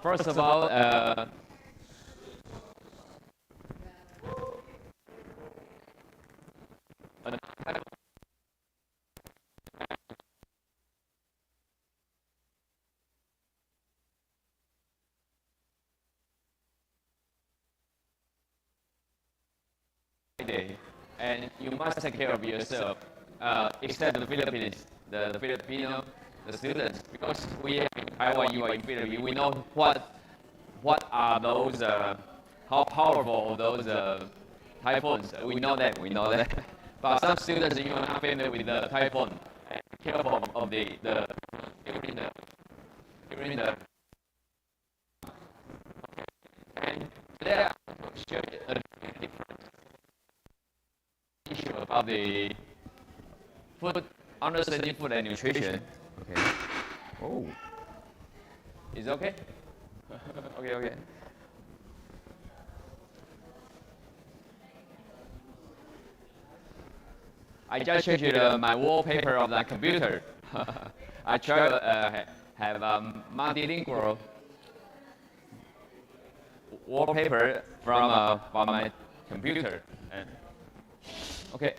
First of all, and you must take care of yourself, except the Philippines, the Filipino, the students, because we have in Taiwan, you are in Philippines, we know what are those, how powerful those typhoons. We know that. But some students, you are not familiar with the typhoon. And be careful of the during the. And today I will show you a different issue about the food, understanding food and nutrition. Okay. Oh. Is it okay? Okay. I just changed my wallpaper of the computer. I try to have multilingual wallpaper from my computer. Okay.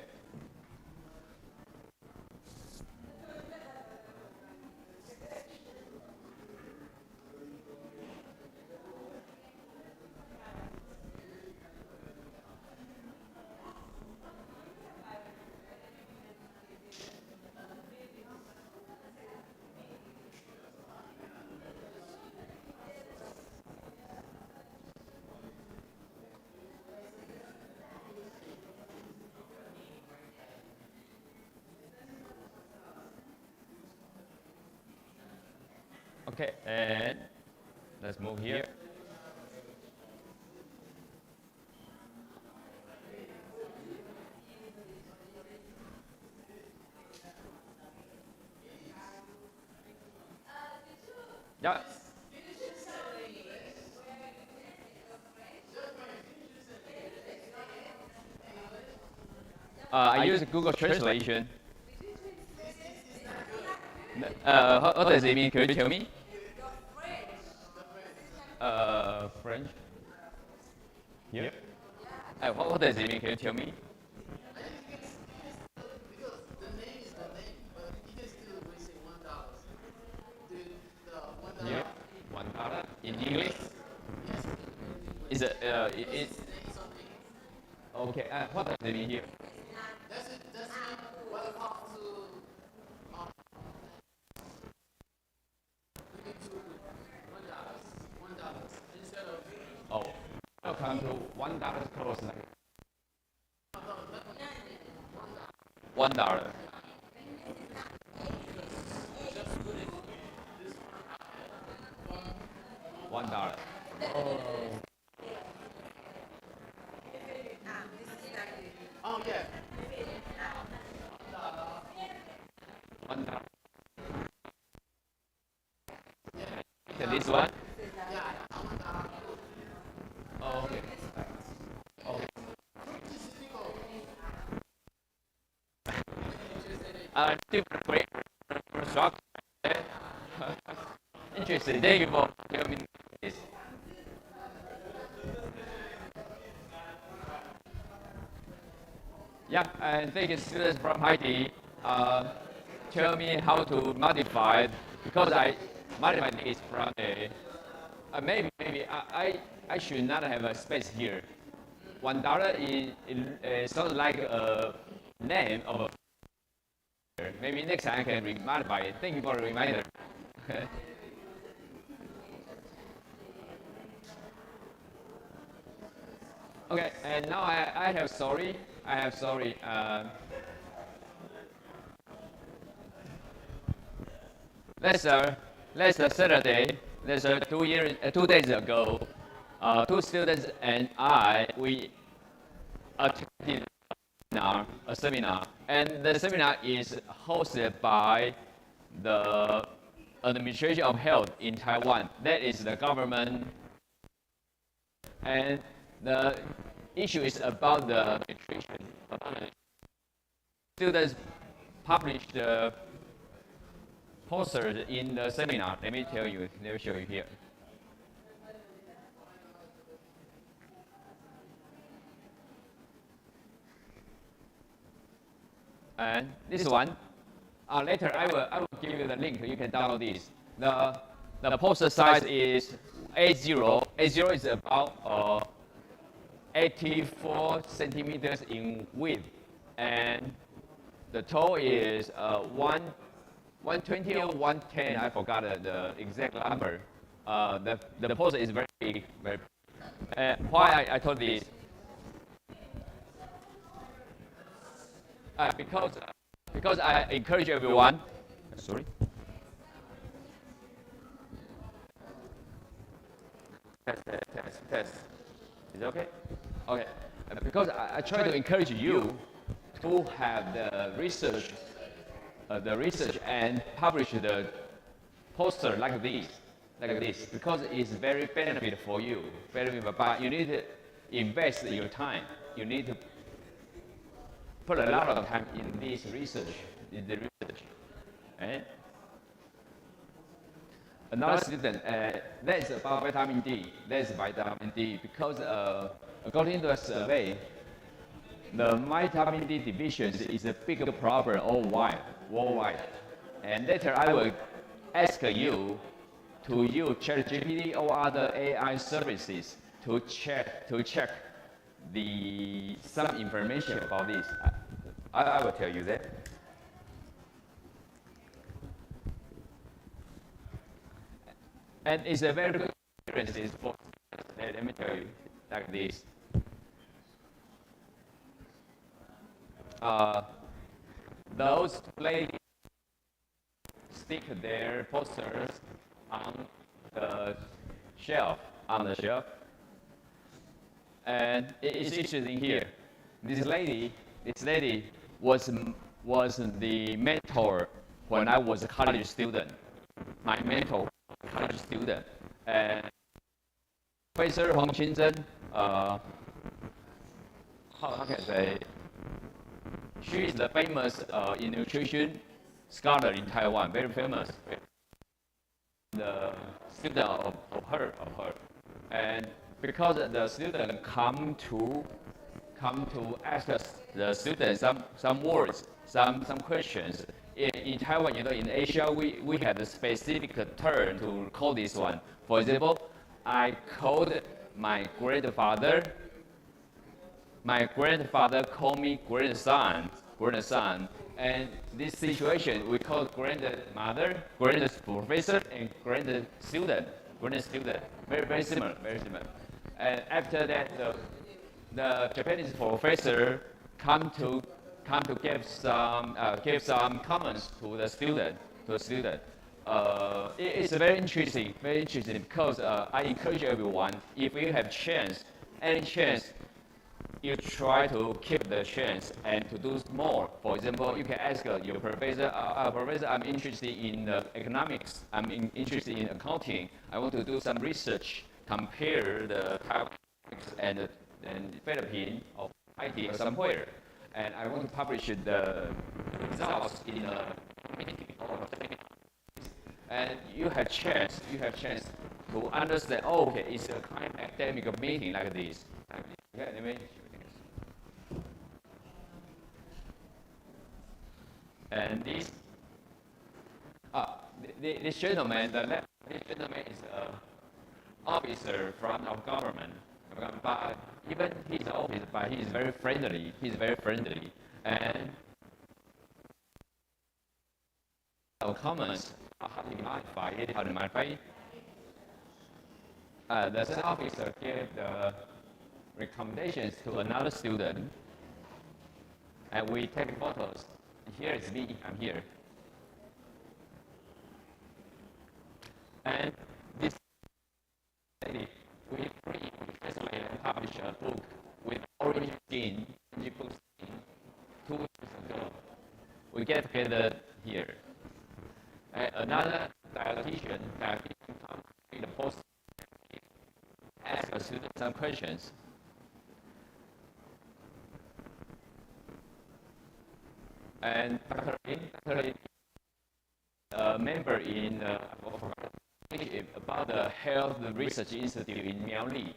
Okay, and let's move here. Yeah. I use Google Translation. What does it mean? Can you tell me? French. Here. What does it mean? Can you tell me? Yeah, $1 in English. Is it? Okay. What does it mean here? Oh, welcome to $1 course. $1. $1. Oh yeah. $1. This one? Oh, okay. Okay. Different way for structure. Interesting. Thank you for telling me this. Yeah, and thank you students from Haiti. Tell me how to modify it, because I modified this from a maybe I should not have a space here. $1 is sounds like a name of a. Maybe next time I can modify it. Thank you for the reminder. Okay, and now I have sorry. Last Saturday, 2 days ago, 2 students and we attended a seminar, and the seminar is hosted by the Administration of Health in Taiwan. That is the government, and the issue is about the nutrition. Students published the posters in the seminar. Let me show you here. And this one, later I will give you the link. You can download this. The poster size is A0. A0 is about 84 centimeters in width, and the tall is 120 or 110. I forgot the exact number. The poster is very big. Why I told this? Because I encourage everyone. Sorry. Test. Is it okay? Okay. Because I try to encourage you to have the research and publish the poster like this, because it's very benefit for you. But you need to invest your time. You need to put a lot of time in this research. And another student, that's about vitamin D. That's vitamin D because according to a survey, the vitamin D deficiency is a big problem worldwide. And later I will ask you to use ChatGPT or other AI services to check some information about this. I will tell you that. And it's a very good experience for, let me tell you, like this. Those ladies stick their posters on the shelf, and it's interesting here. This lady was the mentor when I was a college student. My mentor, college student, and Professor Huang Qinzhen. How can I say? She is the famous in nutrition scholar in Taiwan, very famous. The student of her, and because the student come to ask the student some words, some questions. In Taiwan, in Asia, we have a specific term to call this one. For example, I called my grandfather. My grandfather called me grandson, and this situation we call grandmother, grandprofessor, and grandstudent. Very similar. And after that, the Japanese professor come to give some comments to the student. It's very interesting because I encourage everyone, if you have any chance, you try to keep the chance and to do more. For example, you can ask your professor, Professor, I'm interested in economics, I'm interested in accounting, I want to do some research, compare the Taiwan and Philippines or IT or somewhere, and I want to publish the results in a community. And you have chance to understand, okay, it's a kind of academic meeting like this. Okay, and this gentleman, this gentleman is an officer from our government. But even he's an officer, but he is very friendly. And our comments, how to modify it. The same officer gave the recommendations to another student, and we take photos. Here is me, I'm here. And this lady, we translate and publish a book with orange skin, 2 years ago. We get together here. Another dietitian come in the post, ask a student some questions. And Dr. Lin, a member in about the Health Research Institute in Miaoli.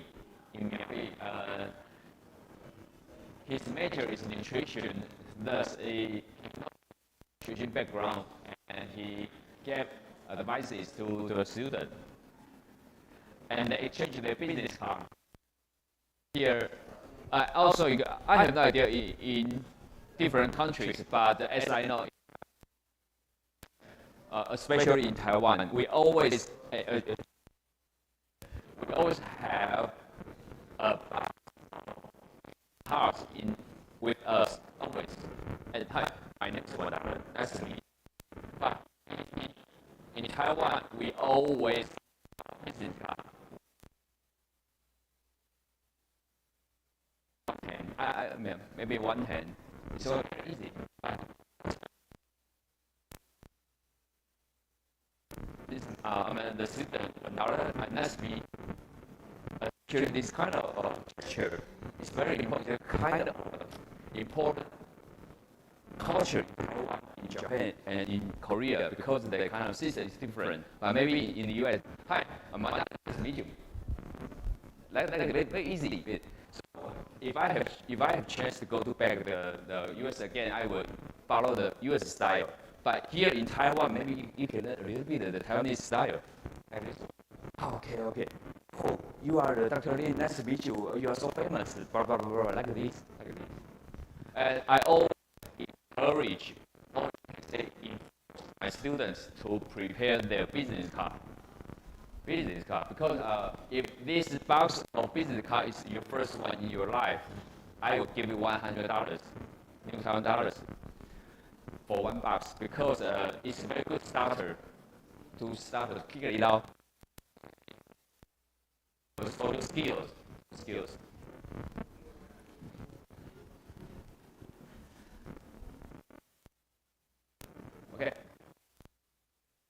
His major is nutrition thus a nutrition background, and he gave advices to the student, and they exchanged their business card. Here, also, I have no idea in different countries, but as I know, especially in Taiwan, we always have a cards with us always. And my next one, that's me. But in Taiwan, we always business card. I mean, maybe one hand. It's so easy. This, the system, another, must be actually this kind of gesture is very important. Kind of important culture in Taiwan, in Japan, and in Korea, because the kind of system is different. But maybe in the US, hi, I'm nice to meet you. Like very easy. So if I have chance to go back the US again, I would follow the US style. But here in Taiwan, maybe you can learn a little bit of the Taiwanese style. Okay. Oh, you are the Dr. Lin. Nice to meet you. You are so famous. Blah blah blah, blah like this. And I always encourage my students to prepare their business card. Because if this box of business card is your first one in your life, I will give you $100, New Taiwan dollars, for one box, because it's a very good starter to figure it out. For your skills. Okay.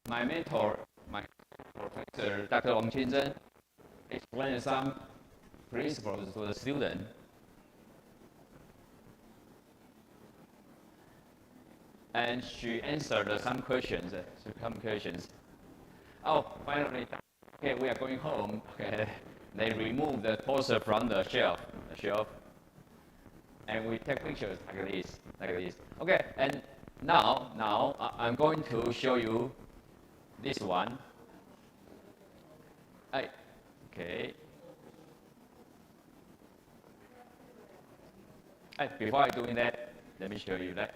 My mentor, my professor, Dr. Wang Qinzhen, explained some principles to the student. And she answered some questions. Oh, finally, okay, we are going home. Okay. They remove the poster from the shelf, and we take pictures like this. Okay, and now I'm going to show you this one. Okay. Before I doing that, let me show you that.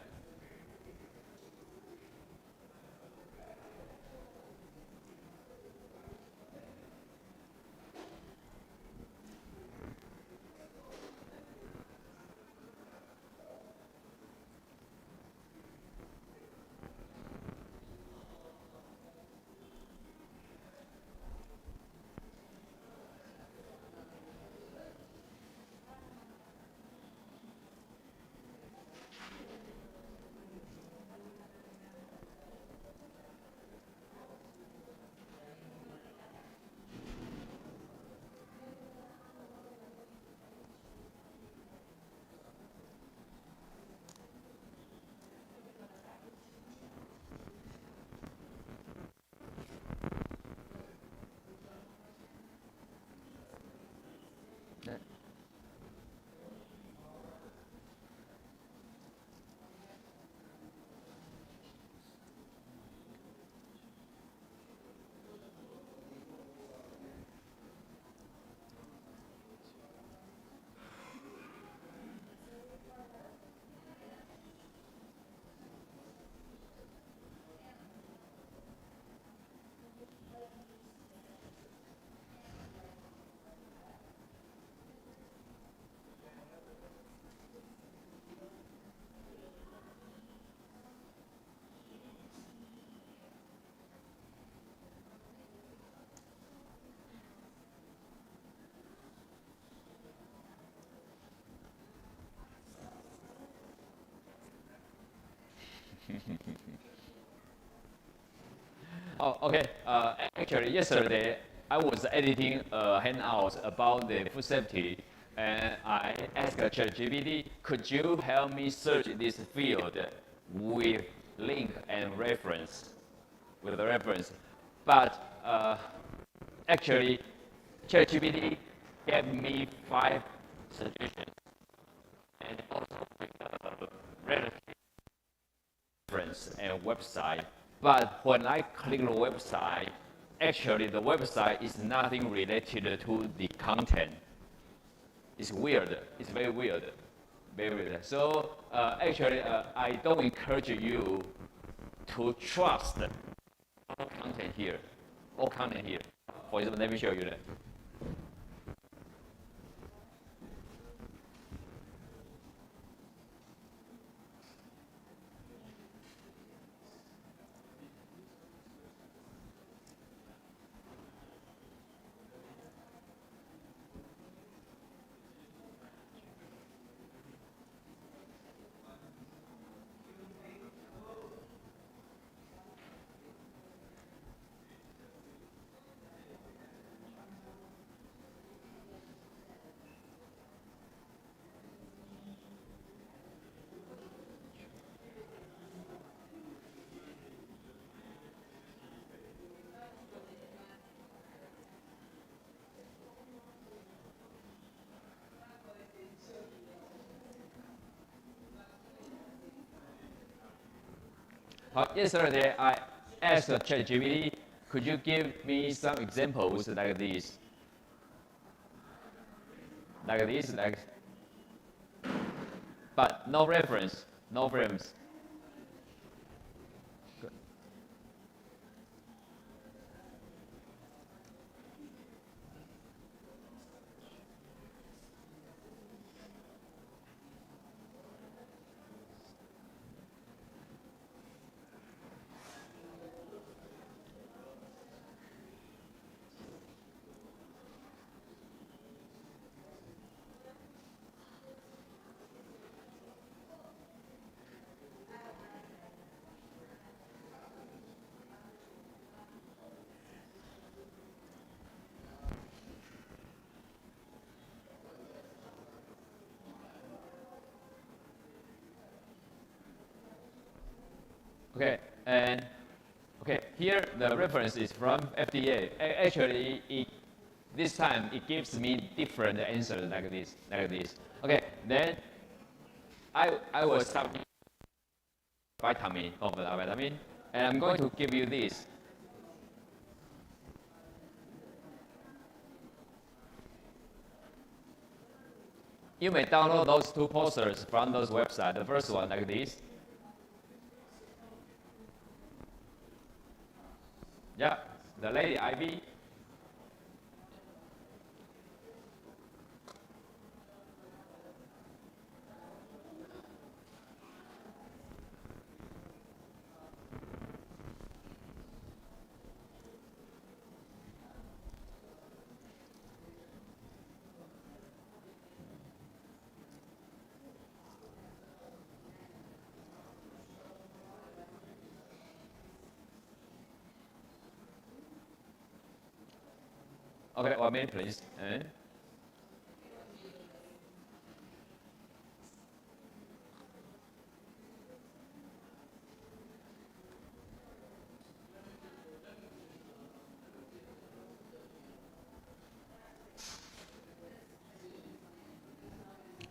Oh, okay. Actually, yesterday I was editing a handout about the food safety, and I asked ChatGPT, could you help me search this field with link and reference, But actually, ChatGPT gave me 5 suggestions, and also with relative reference and website. But when I click the website, actually the website is nothing related to the content. It's weird. It's very weird. Very weird. So actually, I don't encourage you to trust all content here. All content here. For example, let me show you that. Yesterday, I asked ChatGPT, could you give me some examples like this? Like this, but no reference, no frames. Good. Okay, and okay, here the reference is from FDA. Actually, this time it gives me different answers like this, Okay, then I will submit vitamin of the vitamin, and I'm going to give you this. You may download those two posters from those websites. The first one like this. Yeah, the lady Ivy. Okay, 1 minute, please.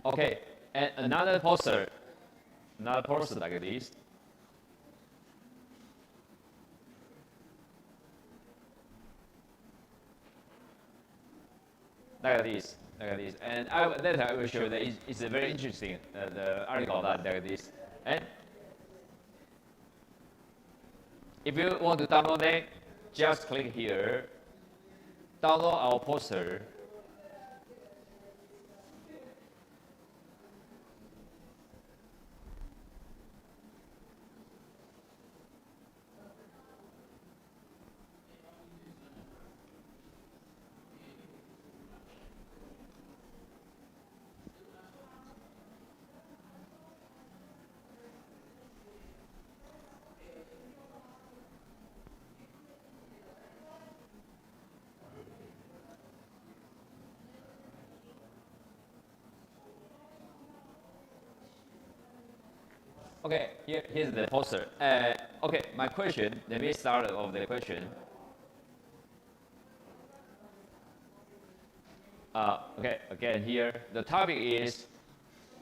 Okay, and another poster like this. Like this. And later I will show you that it's very interesting, the article like this. And if you want to download it, just click here, download our poster. Okay, here's the poster. Okay, my question, let me start off the question. Okay, again here, the topic is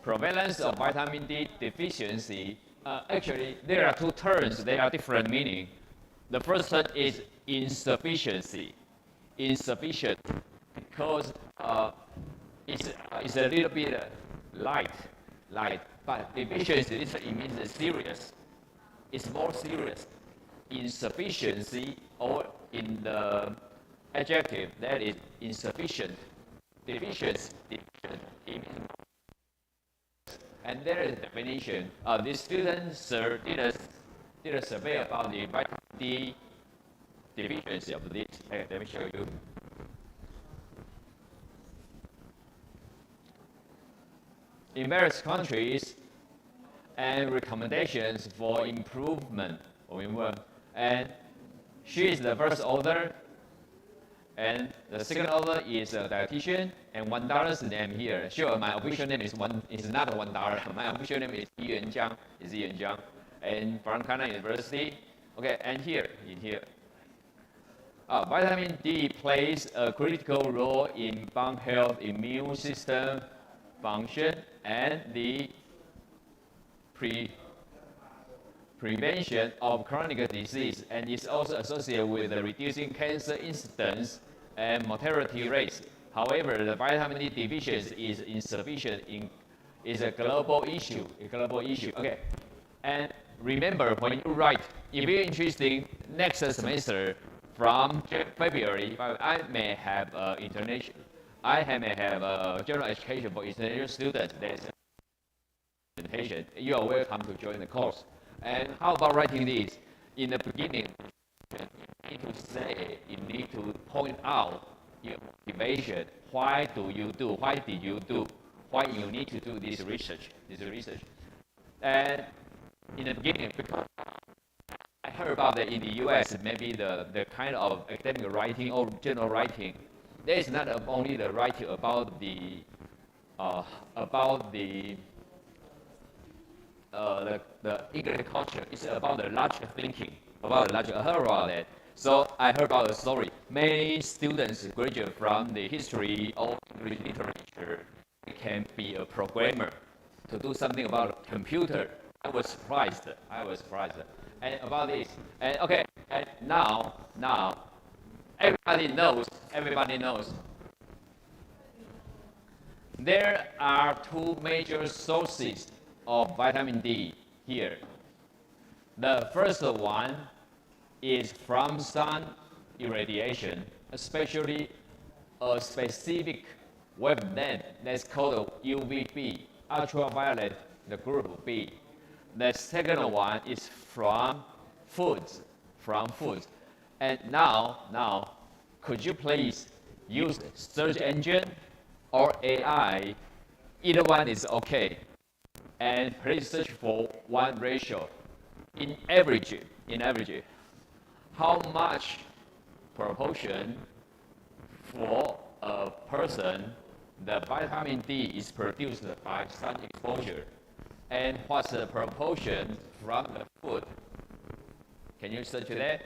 prevalence of vitamin D deficiency actually, there are two terms. They are different meaning. The first one is insufficiency. Insufficient because it's a little bit light, but deficiency it means serious. It's more serious. Insufficiency, or in the adjective, that is insufficient. Deficiency, and there is a definition. This student did a survey about the vitamin D deficiency of this. Let me show you. In various countries, and recommendations for improvement. And she is the first author, and the second author is a dietitian, and $1's name here. Sure, my official name is not $1. My official name is Yi-Yuan, and from China University. Okay, and here. Vitamin D plays a critical role in bone health, immune system function, and the prevention of chronic disease, and is also associated with the reducing cancer incidence and mortality rates. However, the vitamin D deficiency is insufficient is a global issue. Okay, and remember when you write, if you're interested next semester from February, I may have general education for international students. There's a presentation. You are welcome to join the course. And how about writing this? In the beginning, you need to point out your motivation. Why did you do? Why you need to do this research? And in the beginning, because I heard about that in the US, maybe the kind of academic writing or general writing, there is not only the writing about the English culture. It's about the larger thinking, I heard about that. So I heard about the story. Many students graduate from the history or English literature can be a programmer to do something about computer. I was surprised. And about this, and okay, and now everybody knows. There are two major sources of vitamin D here. The first one is from sun irradiation, especially a specific wavelength that's called UVB, ultraviolet, the group B. The second one is from foods. And now, could you please use search engine or AI? Either one is okay. And please search for one ratio. In average, how much proportion for a person the vitamin D is produced by sun exposure, and what's the proportion from the food? Can you search that?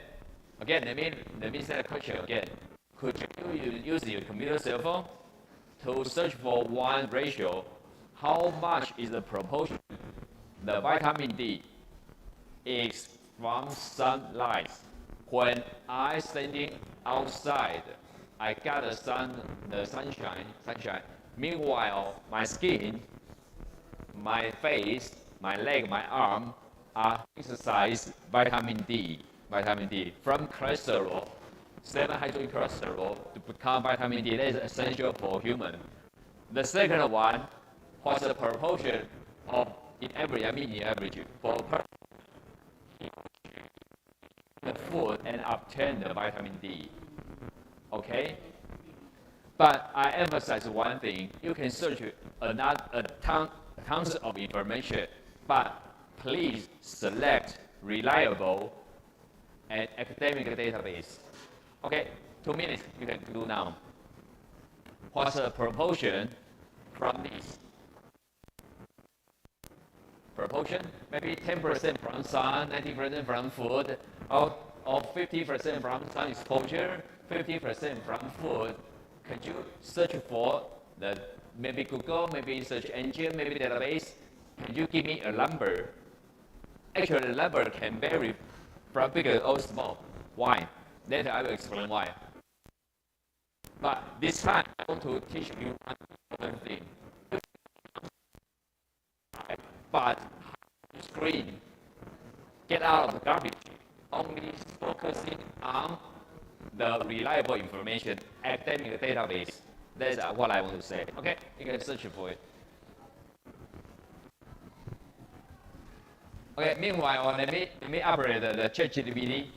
Again, let me say the question again. Could you use your computer cell phone to search for one ratio? How much is the proportion the vitamin D is from sunlight? When I standing outside, I got the sunshine. Meanwhile, my skin, my face, my leg, my arm are exercise vitamin D from cholesterol, 7-hydroxycholesterol to become vitamin D. That is essential for human. The second one, what's the proportion of in average for the food and obtain the vitamin D. Okay? But I emphasize one thing, you can search tons of information, but please select reliable and academic database. Okay, 2 minutes you can do now. What's the proportion from this? Proportion, maybe 10% from sun, 90% from food, or 50% from sun exposure, 50% from food. Could you search for maybe Google, maybe search engine, maybe database? Could you give me a number actually the number can vary from big or small. Why? Later I will explain why. But this time I want to teach you one important thing. But screen, get out of the garbage, only focusing on the reliable information, academic database. That's what I want to say. Okay, you can search for it. Okay, meanwhile, let me operate the ChatGPT.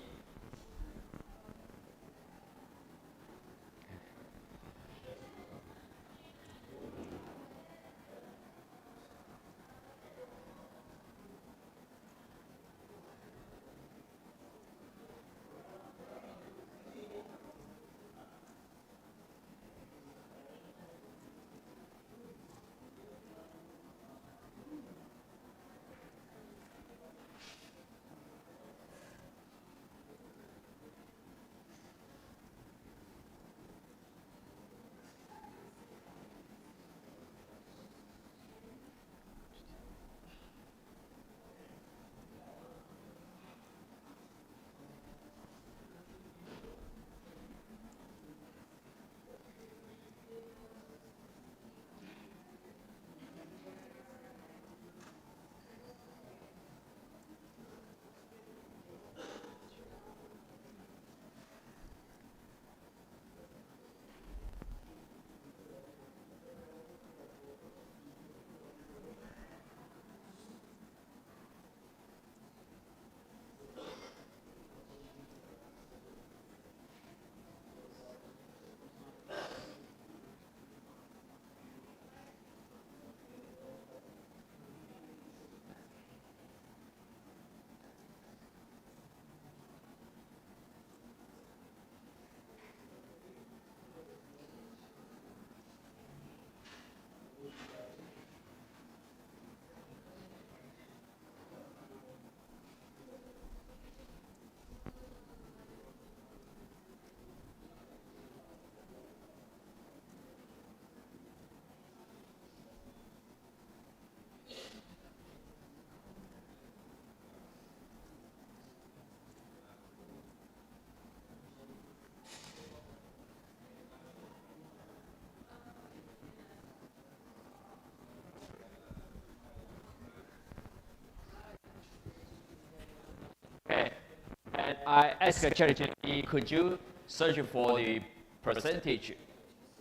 And I asked ChatGPT, could you search for the percentage?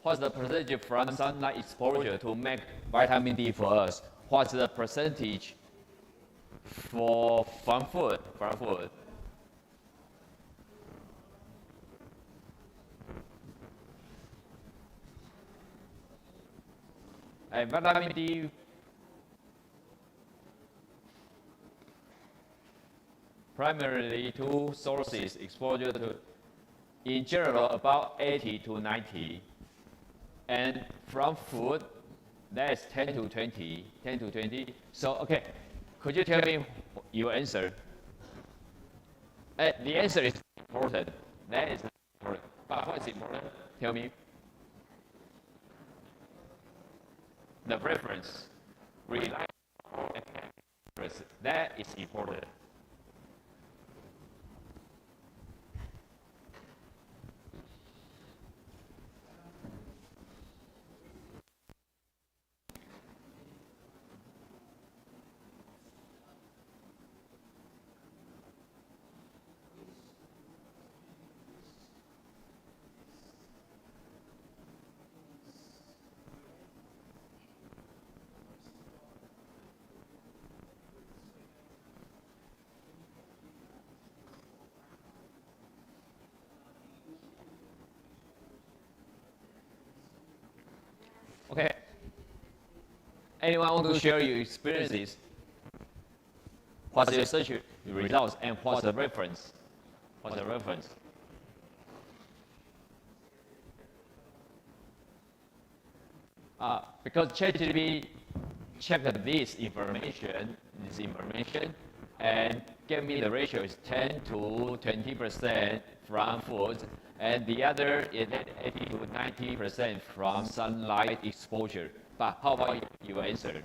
What's the percentage from sunlight exposure to make vitamin D for us? What's the percentage from food? And vitamin D primarily two sources exposure to, in general, about 80 to 90. And from food, that's 10 to 20. So, okay, could you tell me your answer? The answer is important. That is important. But what's important? Tell me. The reference, reliable reference, that is important. Okay. Anyone want to share your experiences? What's your search results and what's the reference? What's the reference? Because ChatGPT checked this information, and gave me the ratio is 10 to 20% from food, and the other is 80 to 90% from sunlight exposure. But how about your answer?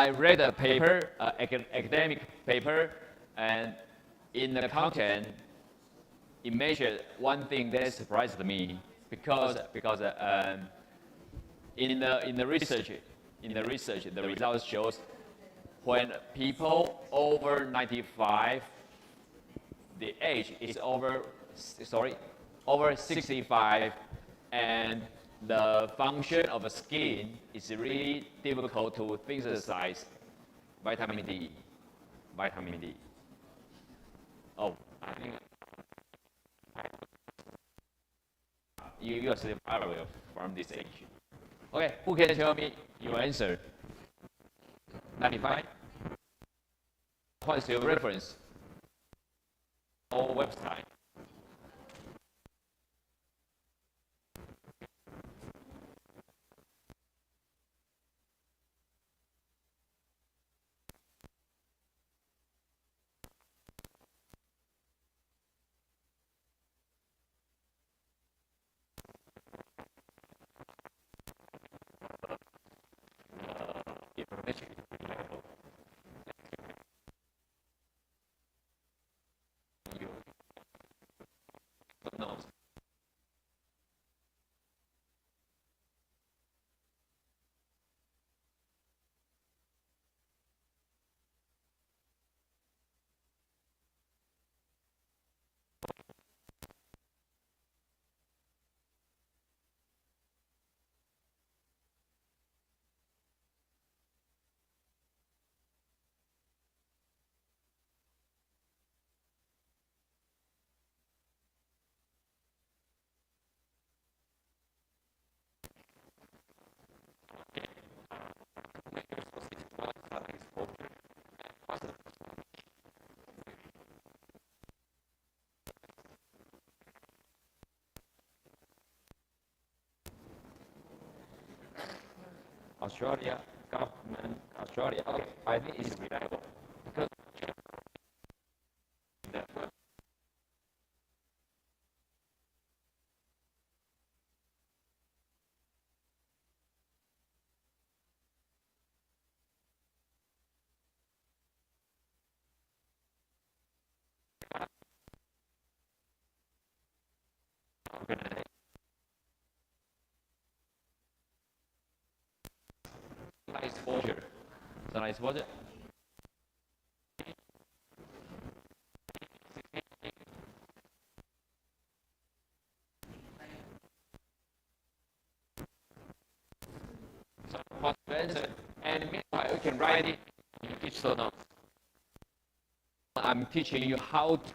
I read a paper, academic paper, and in the content, it mentioned one thing that surprised me because in the research, the results shows when people over 95, the age is over 65, and the function of the skin is really difficult to synthesize vitamin D. Oh, I think you are still far away from this age. Okay, who can tell me your answer? 95? What's your reference? Or website? Information is reliable. You know. Australia government, Australia. Okay, I think it's reliable because exposure. Sunlight exposure. So what's the answer? And meanwhile, you can write it in digital notes. I'm teaching you how to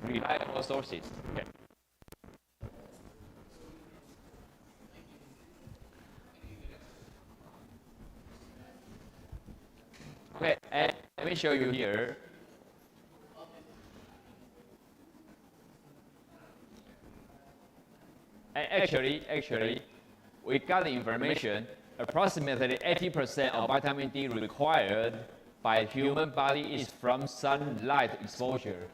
reliable sources. Okay. Okay, and let me show you here. And actually, we got the information. Approximately 80% of vitamin D required by human body is from sunlight exposure,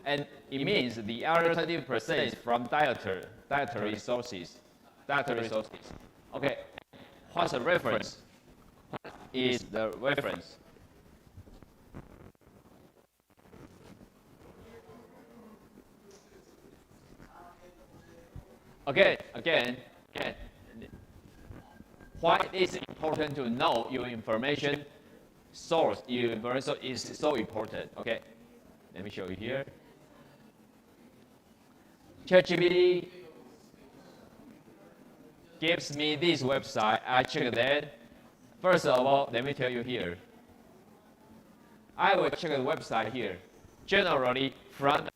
and it means the other 20% is from dietary sources. Okay, what's the reference? What is the reference? Again, why is it important to know your information source? Your information is so important. Okay, let me show you here. ChatGPT gives me this website. I check that. First of all, let me tell you here. I will check the website here. Generally, from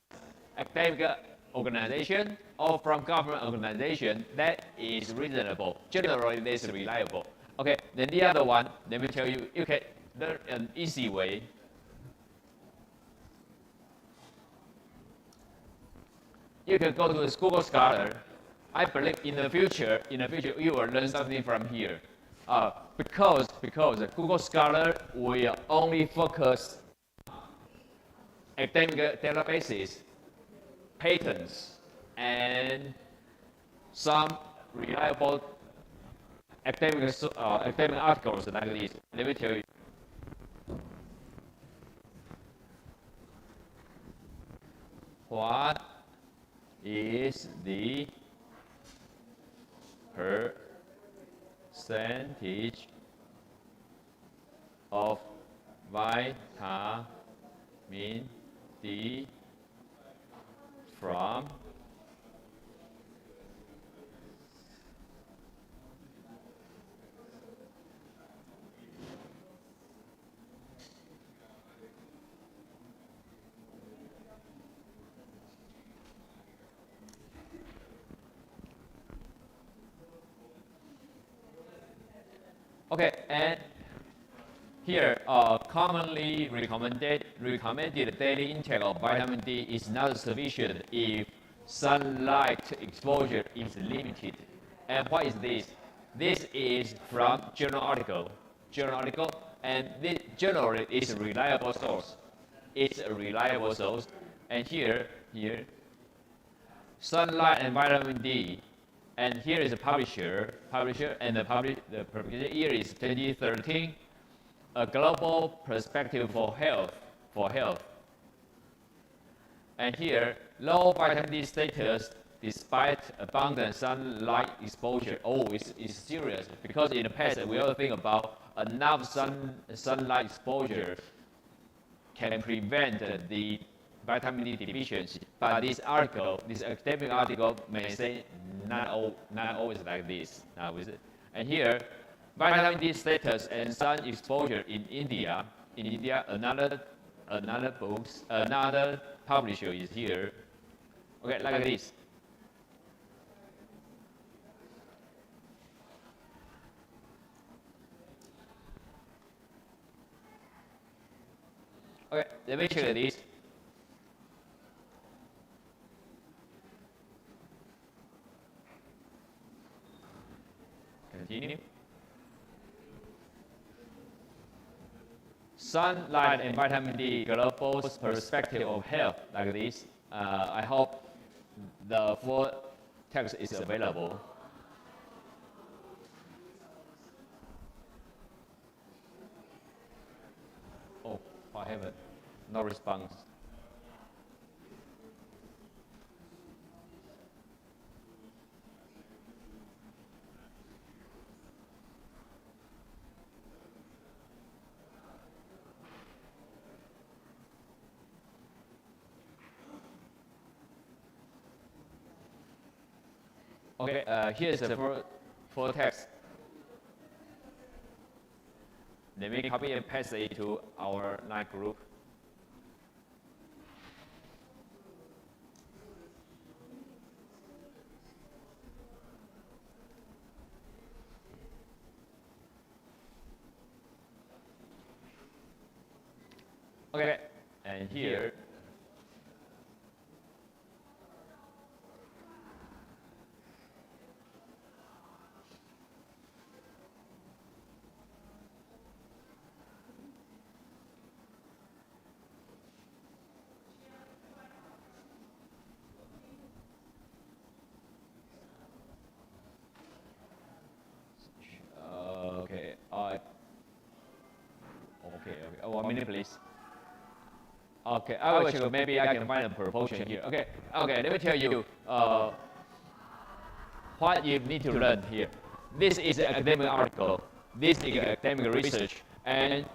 academic organization or from government organization, that is reasonable. Generally, that is reliable. Okay, then the other one, let me tell you, you can learn an easy way. You can go to this Google Scholar. I believe in the future, you will learn something from here. Because Google Scholar will only focus academic databases, patents, and some reliable academic articles like this. Let me tell you. What is the percentage of vitamin D from Okay, and here, commonly recommended daily intake of vitamin D is not sufficient if sunlight exposure is limited. And what is this? This is from journal article, and this journal is a reliable source. It's a reliable source, and here, sunlight and vitamin D. And here is a publisher, and the publication year is 2013. A global perspective for health. And here, low vitamin D status despite abundant sunlight exposure. Oh, it's serious, because in the past we all think about enough sunlight exposure can prevent the vitamin D deficiency. But this academic article may say not always like this. And here, vitamin D status and sun exposure in India. Another publisher is here. Okay, like this. Okay, let me check this. Continue. Sunlight and vitamin D, global perspective of health, like this. I hope the full text is available. Oh, I haven't. No response. Okay, here's the full text. Let me copy and paste it to our line group. Okay, and here. Okay. 1 minute, please. Okay, I will check. Maybe I can find a proportion here. Okay. Let me tell you what you need to learn here. This is an academic article. This is academic research, and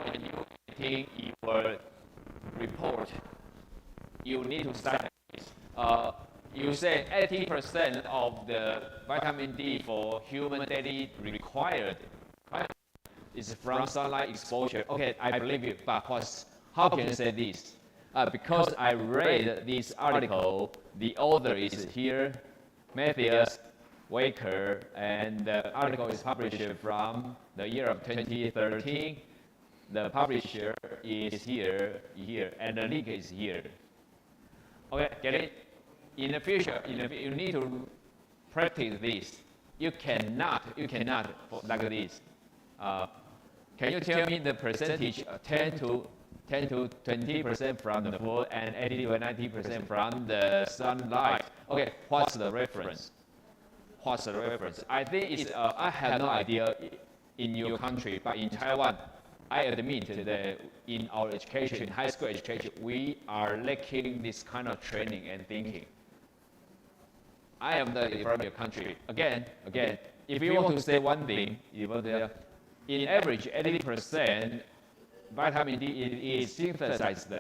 when you think your report, you need to start this. You say 80% of the vitamin D for human daily required is from sunlight exposure. Okay, I believe you, but how can you say this? Because I read this article, the author is here, Matthias Waker, and the article is published from the year of 2013. The publisher is here, and the link is here. Okay, get it? In the future, you need to practice this. You cannot like this. Can you tell me the percentage 10 10 to 20% from the food and 80 to 90% from the sunlight. Okay, what's the reference? What's the reference? I think it's, I have no idea in your country, but in Taiwan, I admit that in our education, high school education, we are lacking this kind of training and thinking. I am from your country. Again, if you want to say one thing, in average, 80% vitamin D is synthesized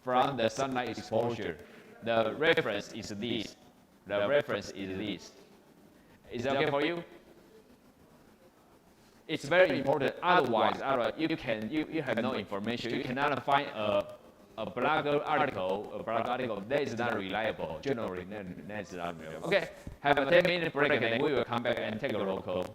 from the sunlight exposure. The reference is this. The reference is this. Is it okay for you? It's very important. Otherwise you have no information. You cannot find a blog article that is not reliable. Generally, that's not reliable. Okay, have a 10-minute break, and then we will come back and take a roll call.